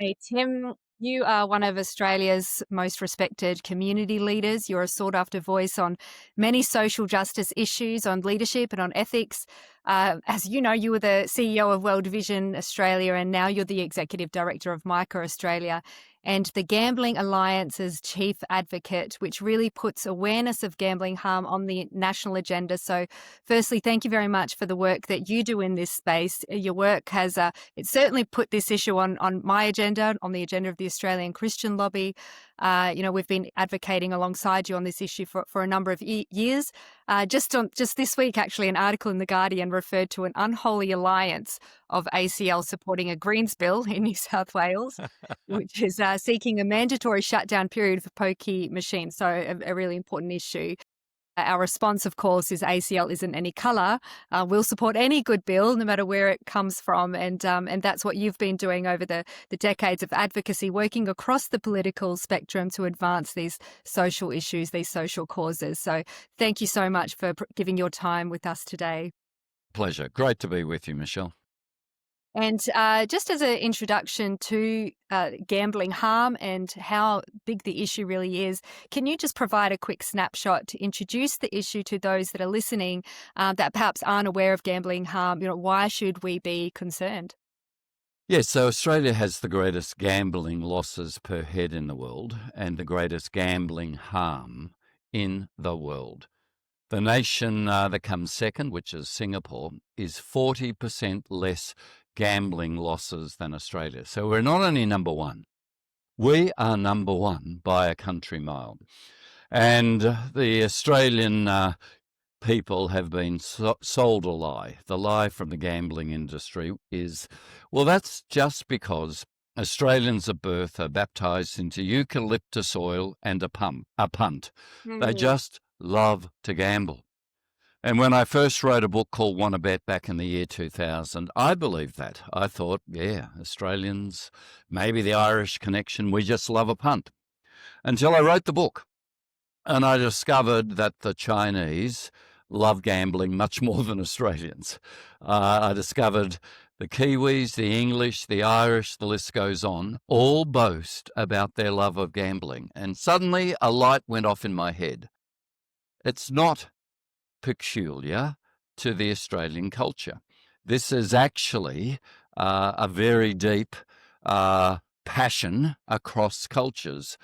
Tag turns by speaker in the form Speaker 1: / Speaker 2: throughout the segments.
Speaker 1: Hey, Tim, you are one of Australia's most respected community leaders. You're a sought after voice on many social justice issues, on leadership and on ethics. As you know, you were the CEO of World Vision Australia, and now you're the executive director of MICA Australia and the Gambling Alliance's chief advocate, which really puts awareness of gambling harm on the national agenda. So, firstly, thank you very much for the work that you do in this space. Your work has it certainly put this issue on my agenda, on the agenda of the Australian Christian Lobby. We've been advocating alongside you on this issue for a number of years. Just this week, actually, an article in The Guardian referred to an unholy alliance of ACL supporting a Greens bill in New South Wales, which is seeking a mandatory shutdown period for pokie machines. So a really important issue. Our response, of course, is ACL isn't any colour. We'll support any good bill, no matter where it comes from. And that's what you've been doing over the decades of advocacy, working across the political spectrum to advance these social issues, these social causes. So thank you so much for giving your time with us today.
Speaker 2: Pleasure. Great to be with you, Michelle.
Speaker 1: And just as an introduction to gambling harm and how big the issue really is, can you just provide a quick snapshot to introduce the issue to those that are listening that perhaps aren't aware of gambling harm? Why should we be concerned?
Speaker 2: Yes, so Australia has the greatest gambling losses per head in the world and the greatest gambling harm in the world. The nation that comes second, which is Singapore, is 40% less gambling losses than Australia. So we're not only number one, we are number one by a country mile. And the Australian people have been sold a lie. The lie from the gambling industry is, well, that's just because Australians at birth are baptised into eucalyptus oil and a punt. They just love to gamble. And when I first wrote a book called Wanna Bet back in the year 2000, I believed that. I thought, yeah, Australians, maybe the Irish connection, we just love a punt. Until I wrote the book and I discovered that the Chinese love gambling much more than Australians. I discovered the Kiwis, the English, the Irish, the list goes on, all boast about their love of gambling. And suddenly a light went off in my head. It's not peculiar to the Australian culture. This is actually a very deep passion across cultures.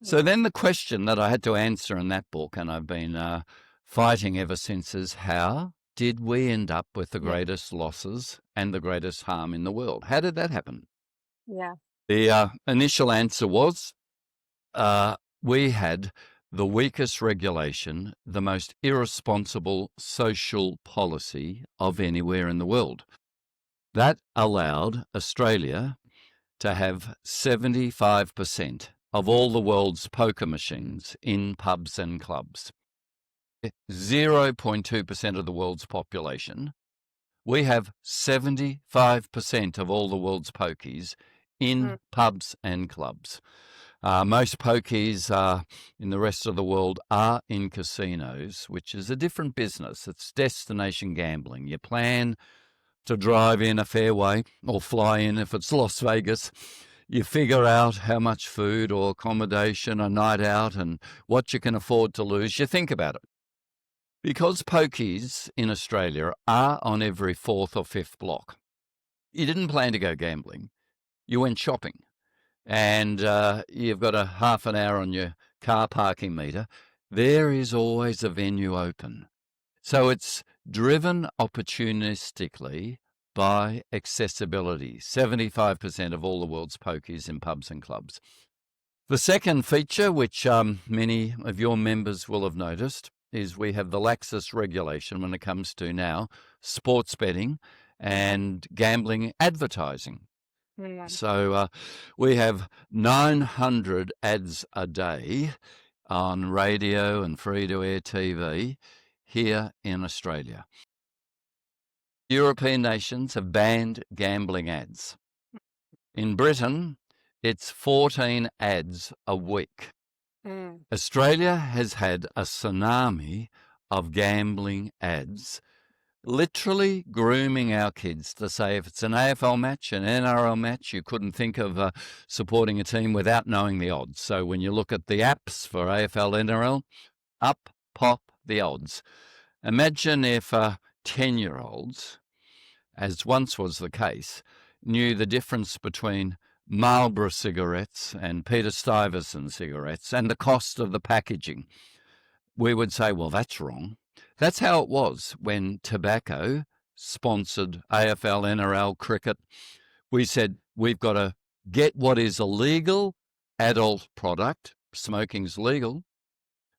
Speaker 2: So then the question that I had to answer in that book, and I've been fighting ever since, is how did we end up with the greatest losses and the greatest harm in the world? How did that happen?
Speaker 1: Yeah.
Speaker 2: The initial answer was we had the weakest regulation, the most irresponsible social policy of anywhere in the world. That allowed Australia to have 75% of all the world's poker machines in pubs and clubs. 0.2% of the world's population. We have 75% of all the world's pokies in pubs and clubs. Most pokies in the rest of the world are in casinos, which is a different business. It's destination gambling. You plan to drive in a fairway or fly in if it's Las Vegas. You figure out how much food or accommodation, a night out, and what you can afford to lose. You think about it. Because pokies in Australia are on every fourth or fifth block, you didn't plan to go gambling. You went shopping. And you've got a half an hour on your car parking meter, there is always a venue open. So it's driven opportunistically by accessibility. 75% of all the world's pokies in pubs and clubs. The second feature, which many of your members will have noticed, is we have the laxest regulation when it comes to now sports betting and gambling advertising. So we have 900 ads a day on radio and free-to-air TV here in Australia. European nations have banned gambling ads. In Britain, it's 14 ads a week. Australia has had a tsunami of gambling ads. literally grooming our kids to say if it's an AFL match, an NRL match, you couldn't think of supporting a team without knowing the odds. So when you look at the apps for AFL, NRL, up pop the odds. Imagine if 10-year-olds, as once was the case, knew the difference between Marlboro cigarettes and Peter Stuyvesant cigarettes and the cost of the packaging. We would say, well, that's wrong. That's how it was when tobacco sponsored AFL, NRL, cricket. We said, we've got to get what is a legal adult product. Smoking's legal.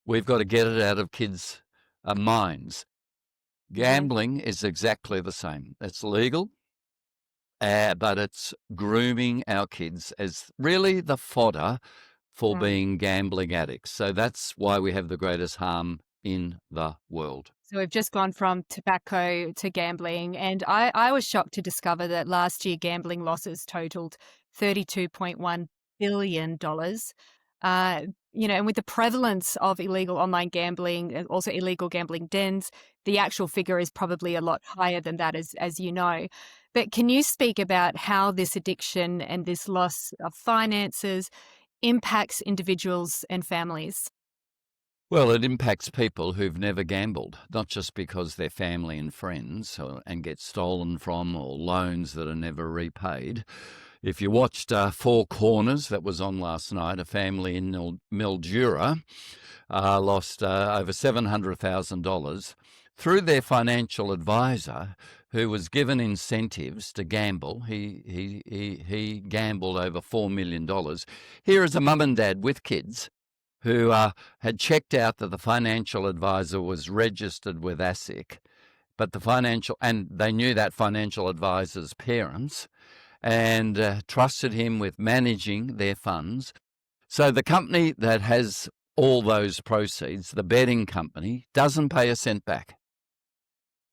Speaker 2: We've got to get it out of kids' minds.
Speaker 1: Yeah.
Speaker 2: Gambling is exactly the same. It's legal, but it's grooming our kids as really the fodder for
Speaker 1: Right.
Speaker 2: being gambling addicts. So that's why we have the greatest harm in the world.
Speaker 1: So we've just gone from tobacco to gambling, and I was shocked to discover that last year gambling losses totaled $32.1 billion. And with the prevalence of illegal online gambling and also illegal gambling dens, the actual figure is probably a lot higher than that, as you know. But can you speak about how this addiction and this loss of finances impacts individuals and families?
Speaker 2: Well, it impacts people who've never gambled, not just because they're family and friends and get stolen from or loans that are never repaid. If you watched Four Corners, that was on last night, a family in Mildura lost over $700,000 through their financial advisor, who was given incentives to gamble. He gambled over $4 million. Here is a mum and dad with kids who had checked out that the financial advisor was registered with ASIC, and they knew that financial advisor's parents and trusted him with managing their funds. So the company that has all those proceeds, the betting company, doesn't pay a cent back.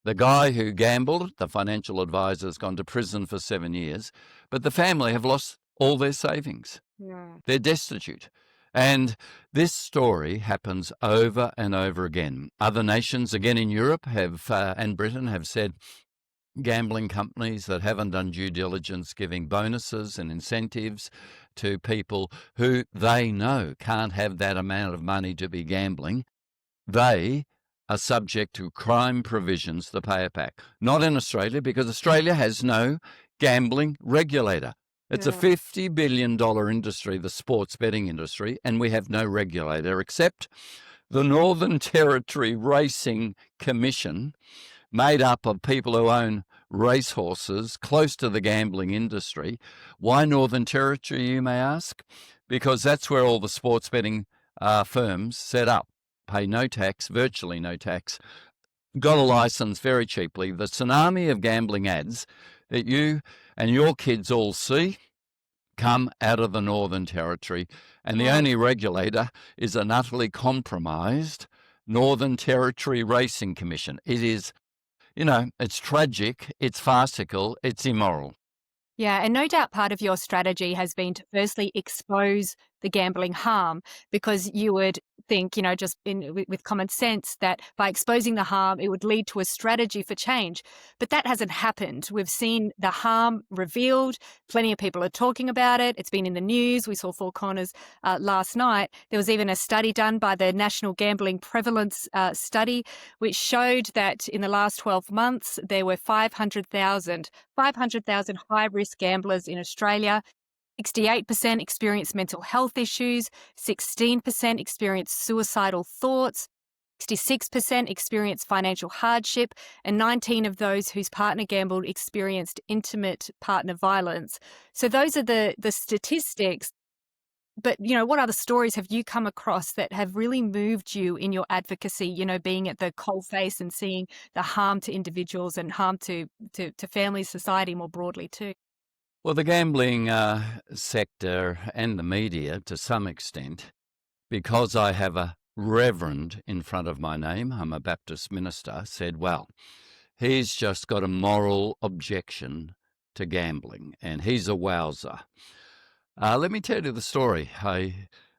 Speaker 2: The guy who gambled, the financial advisor, has gone to prison for 7 years, but the family have lost all their savings.
Speaker 1: Yeah.
Speaker 2: They're destitute. And this story happens over and over again. Other nations, again in Europe, and Britain have said gambling companies that haven't done due diligence giving bonuses and incentives to people who they know can't have that amount of money to be gambling. They are subject to crime provisions to pay it back. Not in Australia, because Australia has no gambling regulator. It's a
Speaker 1: Yeah.
Speaker 2: $50 billion industry, the sports betting industry, and we have no regulator except the Northern Territory Racing Commission, made up of people who own racehorses close to the gambling industry. Why Northern Territory, you may ask? Because that's where all the sports betting firms set up. Pay no tax, virtually no tax, got a license very cheaply. The tsunami of gambling ads that you and your kids all see come out of the Northern Territory, and the
Speaker 1: Wow.
Speaker 2: only regulator is an utterly compromised Northern Territory Racing Commission. It is, it's tragic, it's farcical, it's immoral.
Speaker 1: Yeah, and no doubt part of your strategy has been to firstly expose the gambling harm, because you would think, just with common sense, that by exposing the harm, it would lead to a strategy for change. But that hasn't happened. We've seen the harm revealed. Plenty of people are talking about it. It's been in the news. We saw Four Corners last night. There was even a study done by the National Gambling Prevalence Study, which showed that in the last 12 months, there were 500,000 high-risk gamblers in Australia. 68% experienced mental health issues, 16% experienced suicidal thoughts, 66% experienced financial hardship, and 19 of those whose partner gambled experienced intimate partner violence. So those are the statistics. But, what other stories have you come across that have really moved you in your advocacy, being at the coalface and seeing the harm to individuals and harm to families, society more broadly too?
Speaker 2: Well, the gambling sector and the media, to some extent, because I have a reverend in front of my name, I'm a Baptist minister, said, well, he's just got a moral objection to gambling and he's a wowser. Let me tell you the story.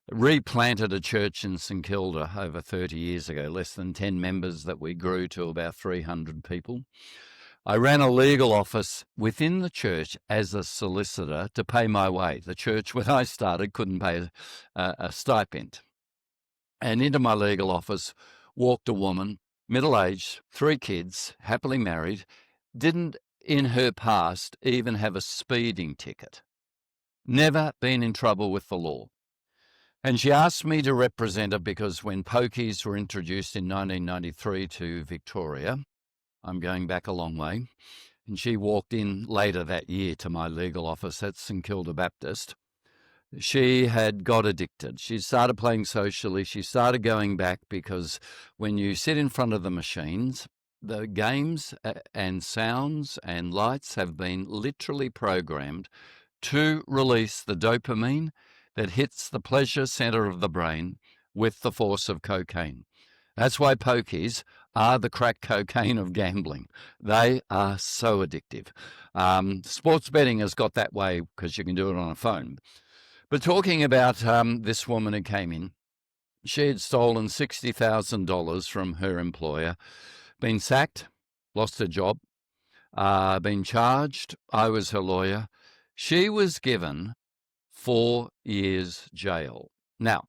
Speaker 2: replanted a church in St Kilda over 30 years ago, less than 10 members that we grew to about 300 people. I ran a legal office within the church as a solicitor to pay my way. The church, when I started, couldn't pay a stipend. And into my legal office walked a woman, middle-aged, 3 kids, happily married, didn't in her past even have a speeding ticket, never been in trouble with the law. And she asked me to represent her because when pokies were introduced in 1993 to Victoria, I'm going back a long way, and she walked in later that year to my legal office at St Kilda Baptist. She had got addicted. She started playing socially. She started going back because when you sit in front of the machines, the games and sounds and lights have been literally programmed to release the dopamine that hits the pleasure center of the brain with the force of cocaine. That's why pokies are the crack cocaine of gambling. They are so addictive. Sports betting has got that way because you can do it on a phone. But talking about this woman who came in, she had stolen $60,000 from her employer, been sacked, lost her job, been charged. I was her lawyer. She was given 4 years jail. Now,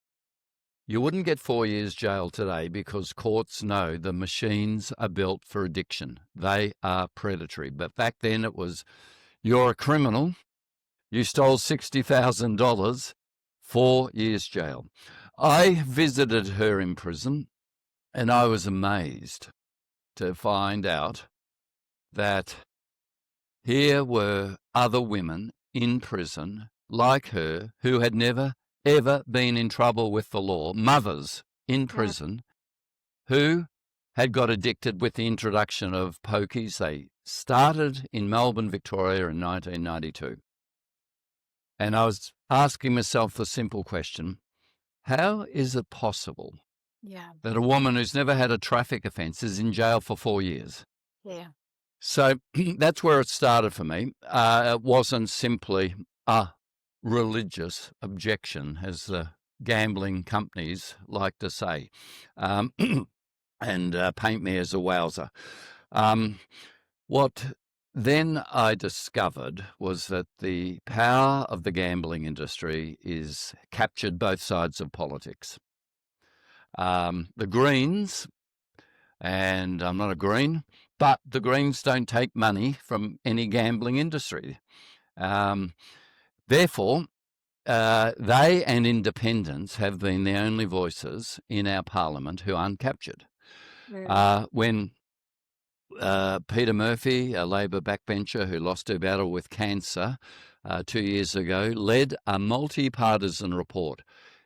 Speaker 2: you wouldn't get 4 years jail today because courts know the machines are built for addiction. They are predatory. But back then it was, you're a criminal, you stole $60,000, 4 years jail. I visited her in prison and I was amazed to find out that here were other women in prison like her who had never, ever been in trouble with the law, mothers in prison who had got addicted with the introduction of pokies. They started in Melbourne, Victoria in 1992. And I was asking myself the simple question, how is it possible that a woman who's never had a traffic offence is in jail for 4 years?
Speaker 1: Yeah.
Speaker 2: So that's where it started for me. It wasn't simply a religious objection, as the gambling companies like to say, and paint me as a wowser. What then I discovered was that the power of the gambling industry is captured both sides of politics. The Greens, and I'm not a Green, but the Greens don't take money from any gambling industry. Therefore, they and independents have been the only voices in our parliament who aren't captured. When Peter Murphy, a Labor backbencher who lost her battle with cancer 2 years ago, led a multi-partisan report.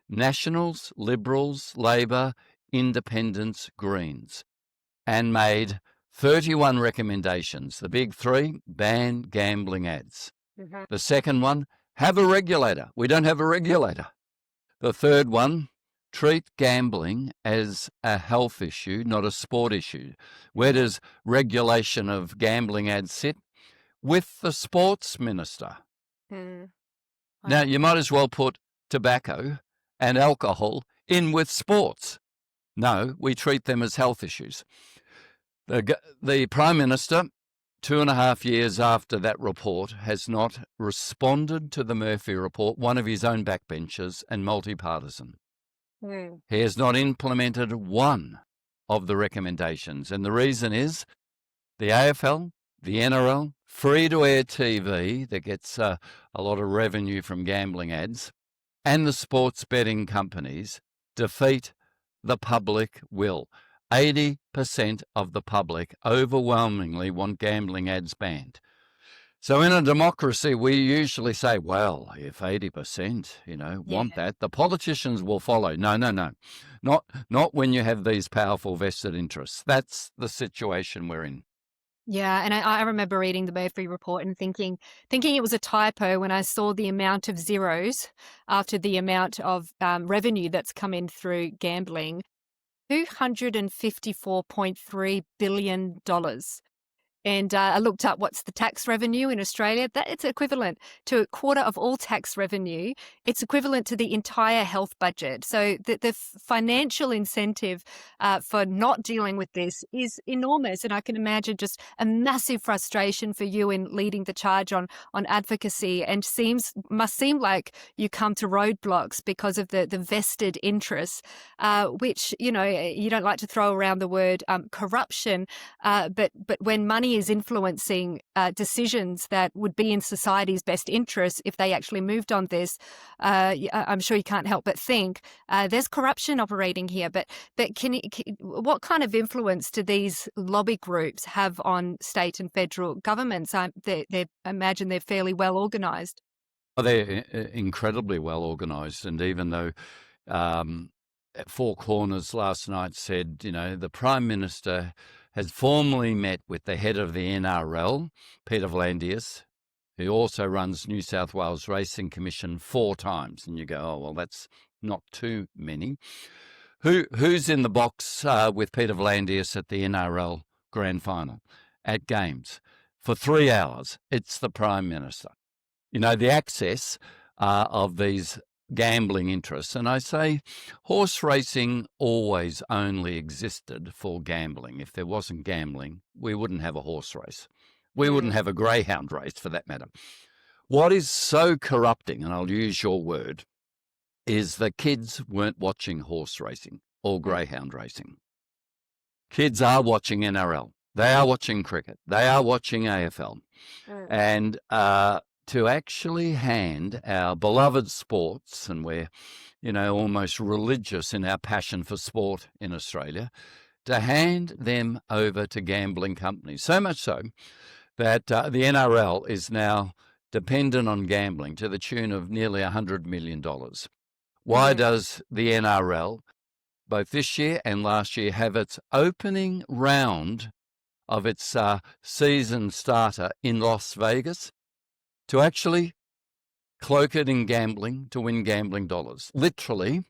Speaker 2: Nationals, Liberals, Labor, Independents, Greens, and made 31 recommendations. The big 3, ban gambling ads. The second one, have a regulator. We don't have a regulator. The third one, treat gambling as a health issue, not a sport issue. Where does regulation of gambling ads sit? With the sports minister. Now, you might as well put tobacco and alcohol in with sports. No, we treat them as health issues. The Prime Minister, 2.5 years after that report, has not responded to the Murphy report, one of his own backbenchers and multi-partisan. He has not implemented one of the recommendations. And the reason is the AFL, the NRL, free-to-air TV that gets a lot of revenue from gambling ads, and the sports betting companies defeat the public will. 80% of the public overwhelmingly want gambling ads banned. So in a democracy, we usually say, well, if 80%, want that, the politicians will follow. No. Not when you have these powerful vested interests. That's the situation we're in.
Speaker 1: Yeah, and I remember reading the Murphy report and thinking it was a typo when I saw the amount of zeros after the amount of revenue that's come in through gambling. $254.3 billion. And I looked up what's the tax revenue in Australia. That it's equivalent to a quarter of all tax revenue. It's equivalent to the entire health budget. So the financial incentive for not dealing with this is enormous. And I can imagine just a massive frustration for you in leading the charge on advocacy. And must seem like you come to roadblocks because of the vested interests, which you don't like to throw around the word corruption, but when money is influencing decisions that would be in society's best interests if they actually moved on this, I'm sure you can't help but think there's corruption operating here. But what kind of influence do these lobby groups have on state and federal governments? I imagine they're fairly well organised.
Speaker 2: Well, they're incredibly well organised, and even though at Four Corners last night said, the Prime Minister has formally met with the head of the NRL, Peter V'landys, who also runs New South Wales Racing Commission 4 times. And you go, oh, well, that's not too many. Who's in the box with Peter V'landys at the NRL Grand Final at Games for 3 hours? It's the Prime Minister. The access of these gambling interests. And I say horse racing always only existed for gambling. If there wasn't gambling, we wouldn't have a horse race. We wouldn't have a greyhound race, for that matter. What is so corrupting, and I'll use your word, is the kids weren't watching horse racing or greyhound racing. Kids are watching NRL. They are watching cricket. They are watching AFL. And to actually hand our beloved sports, and we're, almost religious in our passion for sport in Australia, to hand them over to gambling companies. So much so that the NRL is now dependent on gambling to the tune of nearly $100 million. Why does the NRL, both this year and last year, have its opening round of its season starter in Las Vegas to actually cloak it in gambling to win gambling dollars? Literally,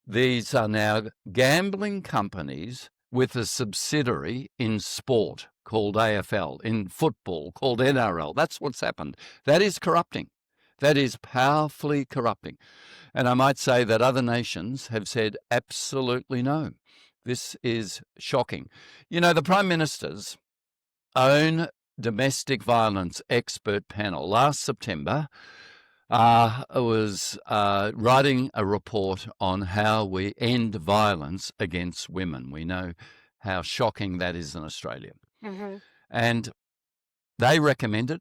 Speaker 2: these are now gambling companies with a subsidiary in sport called AFL, in football called NRL. That's what's happened. That is corrupting. That is powerfully corrupting. And I might say that other nations have said absolutely no. This is shocking. The Prime Minister's own domestic violence expert panel last September was writing a report on how we end violence against women. We know how shocking that is in Australia. And they recommended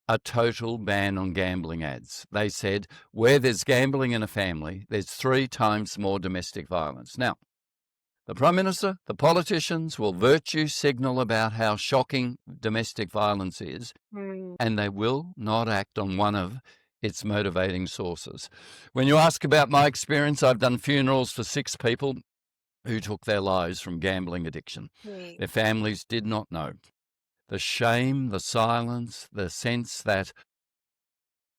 Speaker 2: a total ban on gambling ads. They said where there's gambling in a family, there's 3 times more domestic violence. Now, the Prime Minister, the politicians will virtue signal about how shocking domestic violence is, and they will not act on one of its motivating sources. When you ask about my experience, I've done funerals for 6 people who took their lives from gambling addiction. Their families did not know. The shame, the silence, the sense that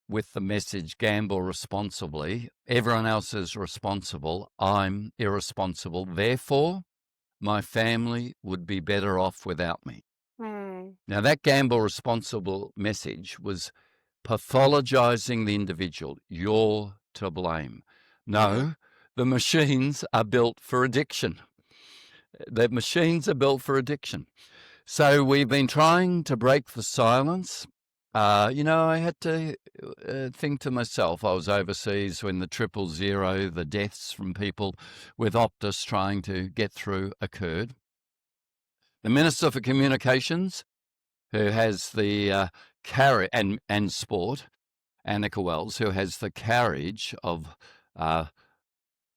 Speaker 2: with the message, gamble responsibly, everyone else is responsible, I'm irresponsible, therefore my family would be better off without me. Now, that gamble responsible message was pathologizing the individual. You're to blame. No, the machines are built for addiction. The machines are built for addiction. So we've been trying to break the silence. I had to think to myself, I was overseas when the 000, the deaths from people with Optus trying to get through, occurred. The Minister for Communications, who has the and sport, Annika Wells, who has the courage of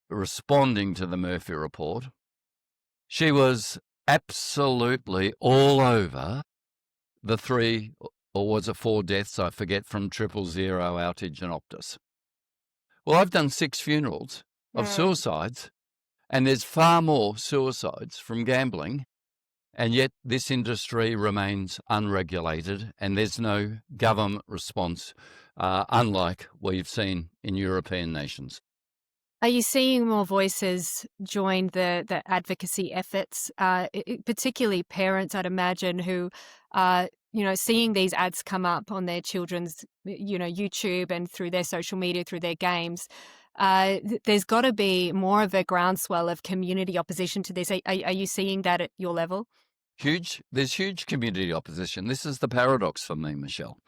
Speaker 2: responding to the Murphy report, she was absolutely all over the 3, or was it 4 deaths, I forget, from 000 outage and Optus. Well, I've done 6 funerals of suicides, and there's far more suicides from gambling, and yet this industry remains unregulated, and there's no government response, unlike we've seen in European nations.
Speaker 1: Are you seeing more voices join the advocacy efforts, particularly parents, I'd imagine, who are, seeing these ads come up on their children's, YouTube and through their social media, through their games? There's got to be more of a groundswell of community opposition to this. Are you seeing that at your level?
Speaker 2: There's huge community opposition. This is the paradox for me, Michelle.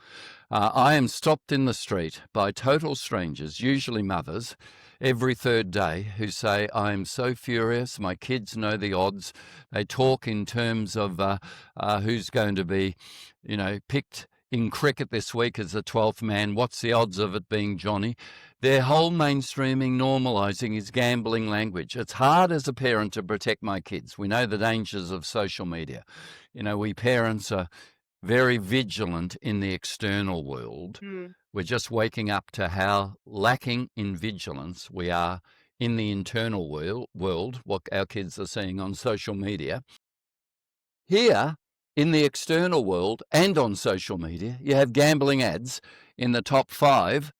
Speaker 2: I am stopped in the street by total strangers, usually mothers, every third day who say, I am so furious. My kids know the odds. They talk in terms of who's going to be, picked in cricket this week as the 12th man. What's the odds of it being Johnny? Their whole mainstreaming, normalising is gambling language. It's hard as a parent to protect my kids. We know the dangers of social media. We parents are very vigilant in the external world. We're just waking up to how lacking in vigilance we are in the internal world, what our kids are seeing on social media. Here, in the external world and on social media, you have gambling ads in the top 5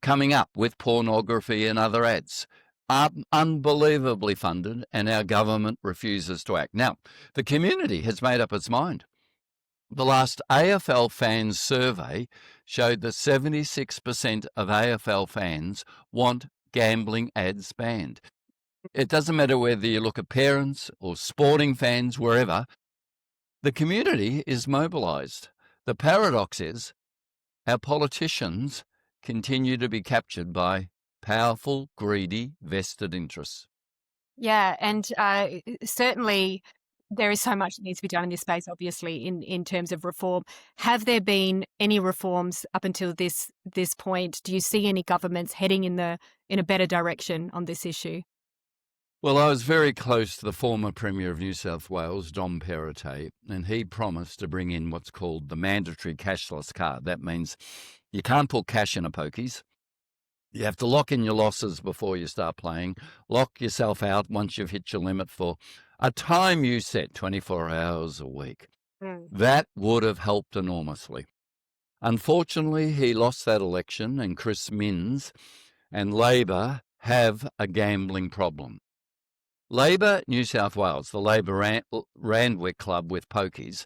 Speaker 2: coming up with pornography and other ads. Unbelievably funded, and our government refuses to act. Now, the community has made up its mind. The last AFL fans survey showed that 76% of AFL fans want gambling ads banned. It doesn't matter whether you look at parents or sporting fans, wherever, the community is mobilised. The paradox is our politicians continue to be captured by powerful, greedy, vested interests.
Speaker 1: Yeah, and certainly there is so much that needs to be done in this space, obviously, in terms of reform. Have there been any reforms up until this point? Do you see any governments heading in a better direction on this issue?
Speaker 2: Well, I was very close to the former Premier of New South Wales, Dom Perrottet, and he promised to bring in what's called the mandatory cashless card. That means you can't put cash in a pokies. You have to lock in your losses before you start playing, lock yourself out once you've hit your limit for a time you set, 24 hours a week. That would have helped enormously. Unfortunately, he lost that election, and Chris Minns and Labor have a gambling problem. Labor New South Wales, the Labor Randwick Club with pokies.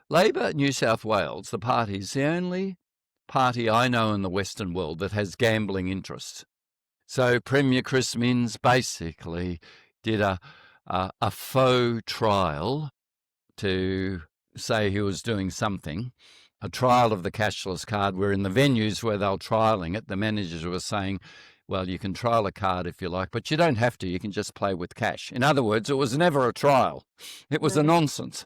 Speaker 2: Labor New South Wales, the party, is the only party I know in the Western world that has gambling interests. So Premier Chris Minns basically did a faux trial to say he was doing something, a trial of the cashless card, where in the venues where they were trialling it, the managers were saying, well, you can trial a card if you like, but you don't have to. You can just play with cash. In other words, it was never a trial. It was a nonsense.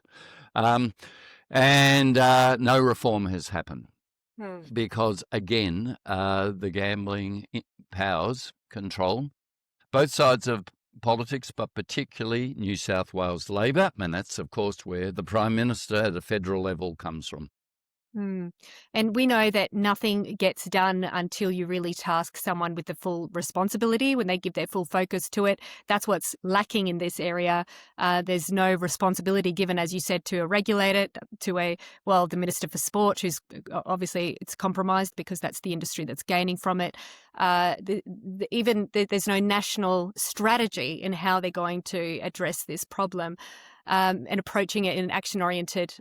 Speaker 2: And no reform has happened because, again, the gambling powers control both sides of politics, but particularly New South Wales Labor. And that's, of course, where the Prime Minister at a federal level comes from.
Speaker 1: And we know that nothing gets done until you really task someone with the full responsibility, when they give their full focus to it. That's what's lacking in this area. There's no responsibility given, as you said, to a regulator, to the Minister for Sport, who's obviously it's compromised because that's the industry that's gaining from it. There's no national strategy in how they're going to address this problem and approaching it in an action-oriented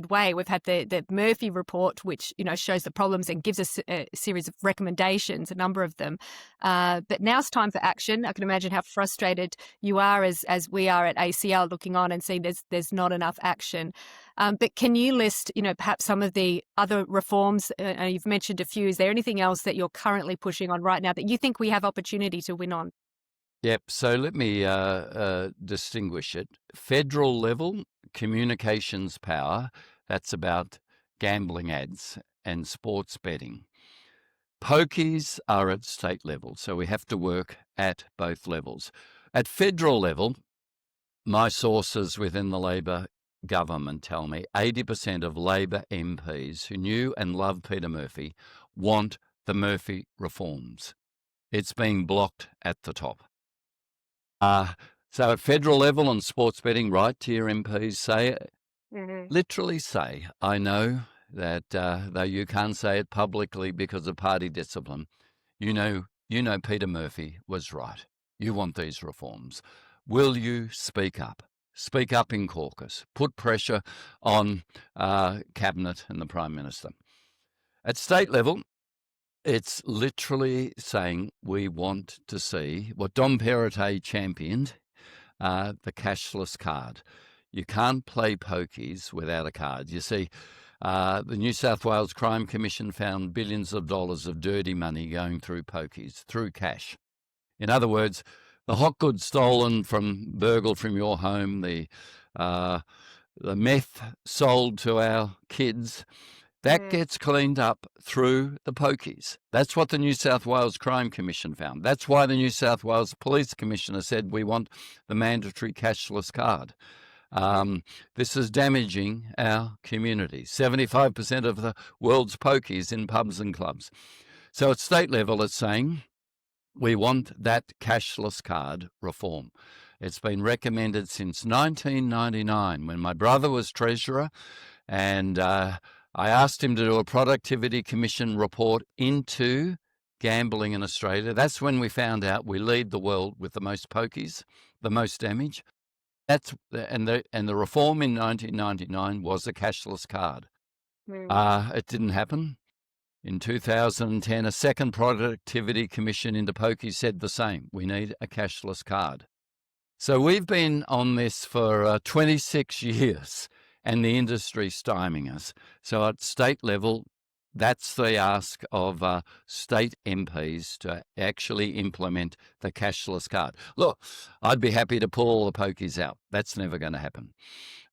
Speaker 1: way. We've had the Murphy report, which shows the problems and gives us a series of recommendations, a number of them. But now it's time for action. I can imagine how frustrated you are as we are at ACL, looking on and seeing there's not enough action. But can you list, perhaps some of the other reforms? You've mentioned a few. Is there anything else that you're currently pushing on right now that you think we have opportunity to win on?
Speaker 2: Yep. So let me distinguish it. Federal level, communications power, that's about gambling ads and sports betting. Pokies are at state level, so we have to work at both levels. At federal level, my sources within the Labor government tell me 80% of Labor MPs who knew and love Peter Murphy want the Murphy reforms. It's being blocked at the top. So at federal level on sports betting, write to your MPs, literally say, I know that though you can't say it publicly because of party discipline, you you know Peter Murphy was right. You want these reforms. Will you speak up? Speak up in caucus. Put pressure on Cabinet and the Prime Minister. At state level, it's literally saying we want to see what Dom Perrottet championed, the cashless card. You can't play pokies without a card. You see, the New South Wales Crime Commission found billions of dollars of dirty money going through pokies, through cash. In other words, the hot goods stolen burgled from your home, the meth sold to our kids, that gets cleaned up through the pokies. That's what the New South Wales Crime Commission found. That's why the New South Wales Police Commissioner said we want the mandatory cashless card. This is damaging our community. 75% of the world's pokies in pubs and clubs. So at state level, it's saying we want that cashless card reform. It's been recommended since 1999 when my brother was Treasurer, and I asked him to do a Productivity Commission report into gambling in Australia. That's when we found out we lead the world with the most pokies, the most damage. And the reform in 1999 was a cashless card. It didn't happen. In 2010, a second Productivity Commission into pokies said the same. We need a cashless card. So we've been on this for 26 years, and the industry's stymieing us. So at state level, that's the ask of state MPs to actually implement the cashless card. Look, I'd be happy to pull all the pokies out. That's never going to happen.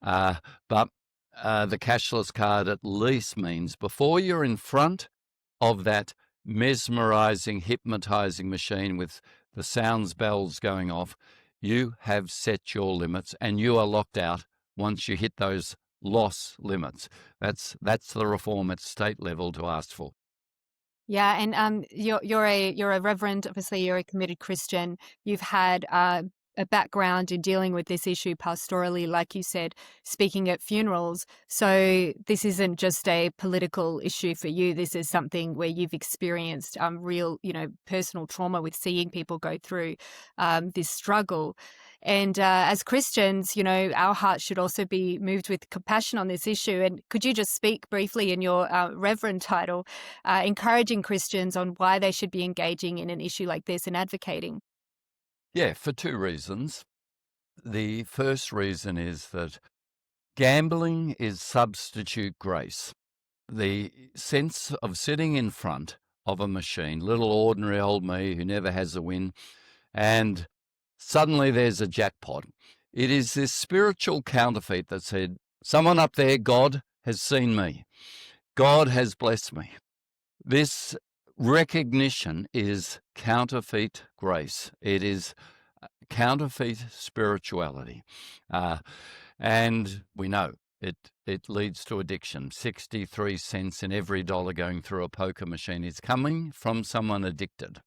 Speaker 2: But the cashless card at least means before you're in front of that mesmerizing, hypnotizing machine with the sounds bells going off, you have set your limits and you are locked out once you hit those loss limits. That's the reform at state level to ask for.
Speaker 1: Yeah, and you're a reverend. Obviously, you're a committed Christian. You've had a background in dealing with this issue pastorally, like you said, speaking at funerals. So this isn't just a political issue for you. This is something where you've experienced real, personal trauma with seeing people go through this struggle. And as Christians, our hearts should also be moved with compassion on this issue. And could you just speak briefly in your reverend title, encouraging Christians on why they should be engaging in an issue like this and advocating?
Speaker 2: Yeah, for two reasons. The first reason is that gambling is substitute grace. The sense of sitting in front of a machine, little ordinary old me who never has a win, and suddenly there's a jackpot. It is this spiritual counterfeit that said, someone up there, God, has seen me. God has blessed me. This recognition is counterfeit grace. It is counterfeit spirituality. And we know it leads to addiction. 63 cents in every dollar going through a poker machine is coming from someone addicted.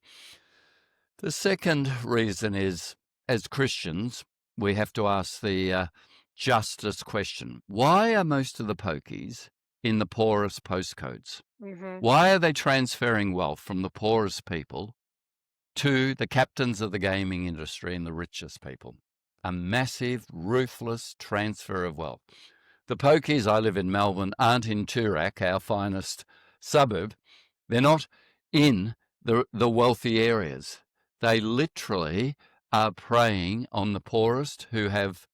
Speaker 2: The second reason is, as Christians, we have to ask the justice question. Why are most of the pokies in the poorest postcodes? Why are they transferring wealth from the poorest people to the captains of the gaming industry and the richest people? A massive, ruthless transfer of wealth. The pokies, I live in Melbourne, aren't in Toorak, our finest suburb. They're not in the wealthy areas. They literally are preying on the poorest who have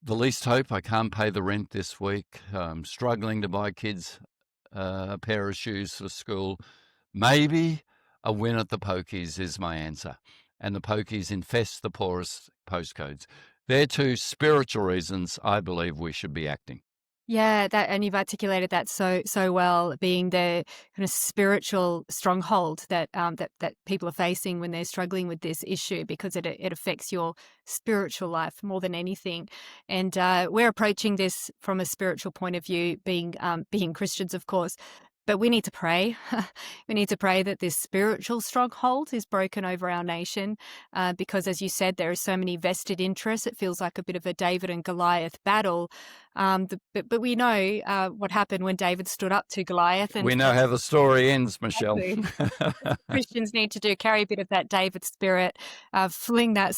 Speaker 2: the least hope. I can't pay the rent this week. I'm struggling to buy kids a pair of shoes for school. Maybe a win at the pokies is my answer. And the pokies infest the poorest postcodes. They're two spiritual reasons I believe we should be acting.
Speaker 1: Yeah, and you've articulated that so well, being the kind of spiritual stronghold that that people are facing when they're struggling with this issue, because it affects your spiritual life more than anything. And we're approaching this from a spiritual point of view, being Christians, of course. But we need to pray. We need to pray that this spiritual stronghold is broken over our nation, because, as you said, there are so many vested interests. It feels like a bit of a David and Goliath battle. But we know what happened when David stood up to Goliath, and
Speaker 2: We know how the story ends, Michelle.
Speaker 1: exactly. Christians need to do carry a bit of that David spirit, fling that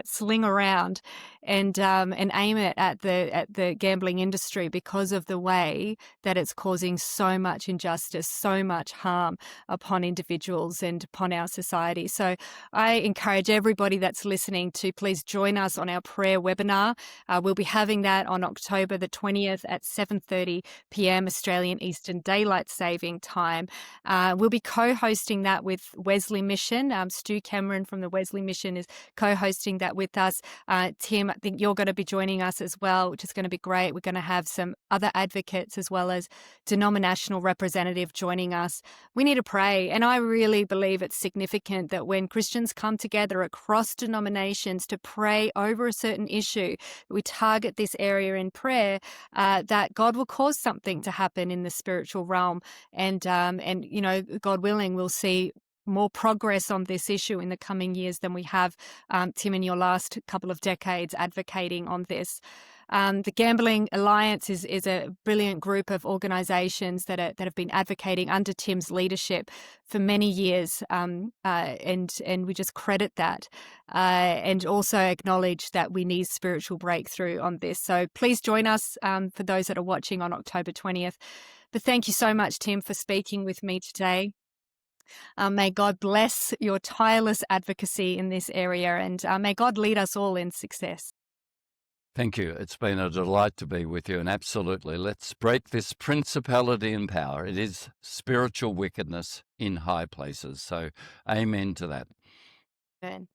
Speaker 1: sling around, and aim it at the gambling industry, because of the way that it's causing so much injustice, so much harm upon individuals and upon our society. So I encourage everybody that's listening to please join us on our prayer webinar. We'll be having that on October the 20th at 7:30 p.m. Australian Eastern Daylight Saving Time. We'll be co-hosting that with Wesley Mission. Stu Cameron from the Wesley Mission is co-hosting that with us. Tim, I think you're going to be joining us as well, which is going to be great. We're going to have some other advocates as well as denominational representative joining us. We need to pray, and I really believe it's significant that when Christians come together across denominations to pray over a certain issue, we target this area in prayer, that God will cause something to happen in the spiritual realm, and God willing, we'll see more progress on this issue in the coming years than we have, Tim, in your last couple of decades advocating on this. The Gambling Alliance is a brilliant group of organisations that have been advocating under Tim's leadership for many years, and we just credit that, and also acknowledge that we need spiritual breakthrough on this. So please join us, for those that are watching, on October 20th. But thank you so much, Tim, for speaking with me today. May God bless your tireless advocacy in this area, and may God lead us all in success.
Speaker 2: Thank you. It's been a delight to be with you, and absolutely, let's break this principality and power. It is spiritual wickedness in high places. So amen to that.
Speaker 1: Amen.